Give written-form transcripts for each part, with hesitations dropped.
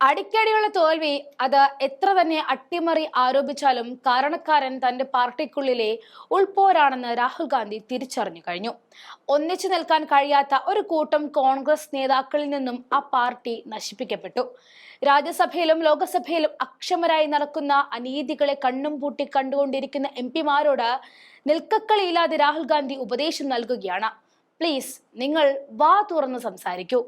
അടിക്കടിയുള്ള തോൽവി അത് എത്ര തന്നെ അട്ടിമറി ആരോപിച്ചാലും കാരണക്കാരൻ തന്റെ പാർട്ടിക്കുള്ളിലെ ഉൾപോരാണെന്ന് രാഹുൽ ഗാന്ധി തിരിച്ചറിഞ്ഞു കഴിഞ്ഞു. ഒന്നിച്ചു നിൽക്കാൻ കഴിയാത്ത ഒരു കൂട്ടം കോൺഗ്രസ് നേതാക്കളിൽ നിന്നും ആ പാർട്ടി നശിപ്പിക്കപ്പെട്ടു. രാജ്യസഭയിലും ലോകസഭയിലും അക്ഷമരായി നടക്കുന്ന അനീതികളെ കണ്ണും പൂട്ടി കണ്ടുകൊണ്ടിരിക്കുന്ന എംപിമാരോട് നിൽക്കക്കളിയില്ലാതെ രാഹുൽ ഗാന്ധി ഉപദേശം നൽകുകയാണ്. പ്ലീസ്, നിങ്ങൾ വാ തുറന്ന് സംസാരിക്കൂ.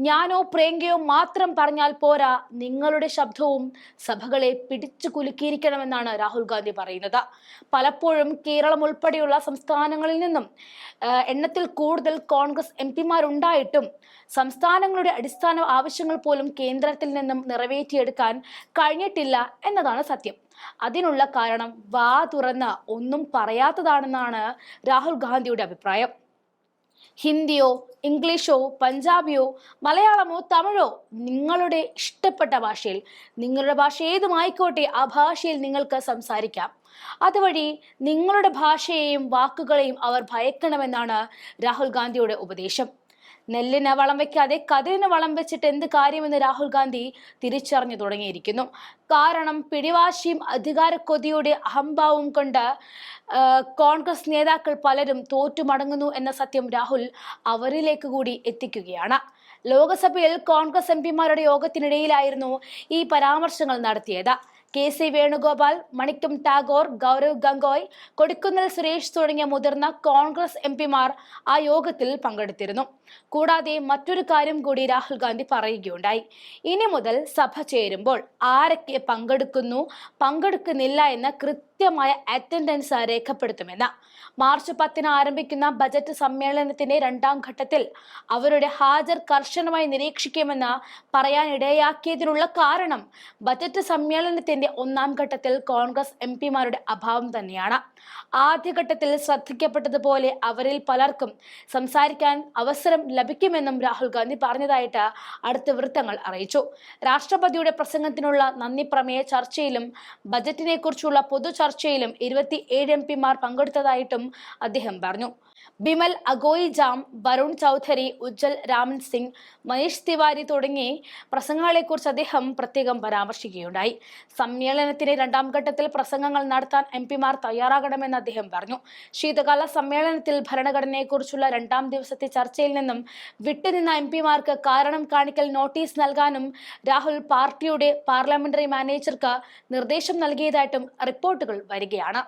ഞാനോ പ്രിയങ്കയോ മാത്രം പറഞ്ഞാൽ പോരാ, നിങ്ങളുടെ ശബ്ദവും സഭകളെ പിടിച്ചു കുലുക്കിയിരിക്കണമെന്നാണ് രാഹുൽ ഗാന്ധി പറയുന്നത്. പലപ്പോഴും കേരളം ഉൾപ്പെടെയുള്ള സംസ്ഥാനങ്ങളിൽ നിന്നും എണ്ണത്തിൽ കൂടുതൽ കോൺഗ്രസ് എംപിമാരുണ്ടായിട്ടും സംസ്ഥാനങ്ങളുടെ അടിസ്ഥാന ആവശ്യങ്ങൾ പോലും കേന്ദ്രത്തിൽ നിന്നും നിറവേറ്റിയെടുക്കാൻ കഴിഞ്ഞിട്ടില്ല എന്നതാണ് സത്യം. അതിനുള്ള കാരണം വാ തുറന്ന് ഒന്നും പറയാത്തതാണെന്നാണ് രാഹുൽ ഗാന്ധിയുടെ അഭിപ്രായം. ഹിന്ദിയോ ഇംഗ്ലീഷോ പഞ്ചാബിയോ മലയാളമോ തമിഴോ നിങ്ങളുടെ ഇഷ്ടപ്പെട്ട ഭാഷയിൽ, നിങ്ങളുടെ ഭാഷ ഏതുമായിക്കോട്ടെ, ആ ഭാഷയിൽ നിങ്ങൾക്ക് സംസാരിക്കാം. അതുവഴി നിങ്ങളുടെ ഭാഷയെയും വാക്കുകളെയും അവർ ഭയക്കണമെന്നാണ് രാഹുൽ ഗാന്ധിയുടെ ഉപദേശം. നെല്ലിന് വളം വെക്കാതെ കതിരിന് വളം വെച്ചിട്ട് എന്ത് കാര്യമെന്ന് രാഹുൽ ഗാന്ധി തിരിച്ചറിഞ്ഞു തുടങ്ങിയിരിക്കുന്നു. കാരണം പിടിവാശിയും അധികാരക്കൊതിയുടെ അഹംഭാവവും കൊണ്ട് കോൺഗ്രസ് നേതാക്കൾ പലരും തോറ്റുമടങ്ങുന്നു എന്ന സത്യം രാഹുൽ അവരിലേക്ക് കൂടി എത്തിക്കുകയാണ്. ലോകസഭയിൽ കോൺഗ്രസ് എംപിമാരുടെ യോഗത്തിനിടയിലായിരുന്നു ഈ പരാമർശങ്ങൾ നടത്തിയത്. കെ.സി. വേണുഗോപാൽ, മണിക്കം ടാഗോർ, ഗൗരവ് ഗംഗോയ്, കൊടിക്കുന്നിൽ സുരേഷ് തുടങ്ങിയ മുതിർന്ന കോൺഗ്രസ് എംപിമാർ ആ യോഗത്തിൽ പങ്കെടുത്തിരുന്നു. കൂടാതെ മറ്റൊരു കാര്യം കൂടി രാഹുൽ ഗാന്ധി പറയുകയുണ്ടായി. ഇനി മുതൽ സഭ ചേരുമ്പോൾ ആരൊക്കെ പങ്കെടുക്കുന്നില്ല എന്ന കൃത്യമായ അറ്റൻഡൻസ് രേഖപ്പെടുത്തുമെന്ന്. മാർച്ച് 10 ആരംഭിക്കുന്ന ബജറ്റ് സമ്മേളനത്തിന്റെ 2ാം ഘട്ടത്തിൽ അവരുടെ ഹാജർ കർശനമായി നിരീക്ഷിക്കുമെന്ന് പറയാനിടയാക്കിയതിനുള്ള കാരണം ബജറ്റ് സമ്മേളനത്തിന്റെ 1ാം ഘട്ടത്തിൽ കോൺഗ്രസ് എംപിമാരുടെ അഭാവം തന്നെയാണ്. ആദ്യഘട്ടത്തിൽ ശ്രദ്ധിക്കപ്പെട്ടതുപോലെ അവരിൽ പലർക്കും സംസാരിക്കാൻ അവസരം ലഭിക്കുമെന്നും രാഹുൽ ഗാന്ധി പറഞ്ഞതായിട്ട് അടുത്ത വൃത്തങ്ങൾ അറിയിച്ചു. രാഷ്ട്രപതിയുടെ പ്രസംഗത്തിനുള്ള നന്ദി പ്രമേയ ചർച്ചയിലും ബജറ്റിനെ കുറിച്ചുള്ള പൊതു ചർച്ചയിലും 27 എംപിമാർ പങ്കെടുത്തതായിട്ടും അദ്ദേഹം പറഞ്ഞു. ബിമൽ അഗോയി ജാം, വരുൺ ചൗധരി, ഉജ്ജൽ രാമൻ സിംഗ്, മനീഷ് തിവാരി തുടങ്ങി പ്രസംഗങ്ങളെക്കുറിച്ച് അദ്ദേഹം പ്രത്യേകം പരാമർശിക്കുകയുണ്ടായി. സമ്മേളനത്തിന്റെ 2ാം ഘട്ടത്തിൽ പ്രസംഗങ്ങൾ നടത്താൻ എംപിമാർ തയ്യാറാകണമെന്ന് അദ്ദേഹം പറഞ്ഞു. ശീതകാല സമ്മേളനത്തിൽ ഭരണഘടനയെക്കുറിച്ചുള്ള 2ാം ദിവസത്തെ ചർച്ചയിൽ നിന്നും വിട്ടുനിന്ന എംപിമാർക്ക് കാരണം കാണിക്കൽ നോട്ടീസ് നൽകാനും രാഹുൽ പാർട്ടിയുടെ പാർലമെന്ററി മാനേജർക്ക് നിർദ്ദേശം നൽകിയതായിട്ടും റിപ്പോർട്ടുകൾ വരികയാണ്.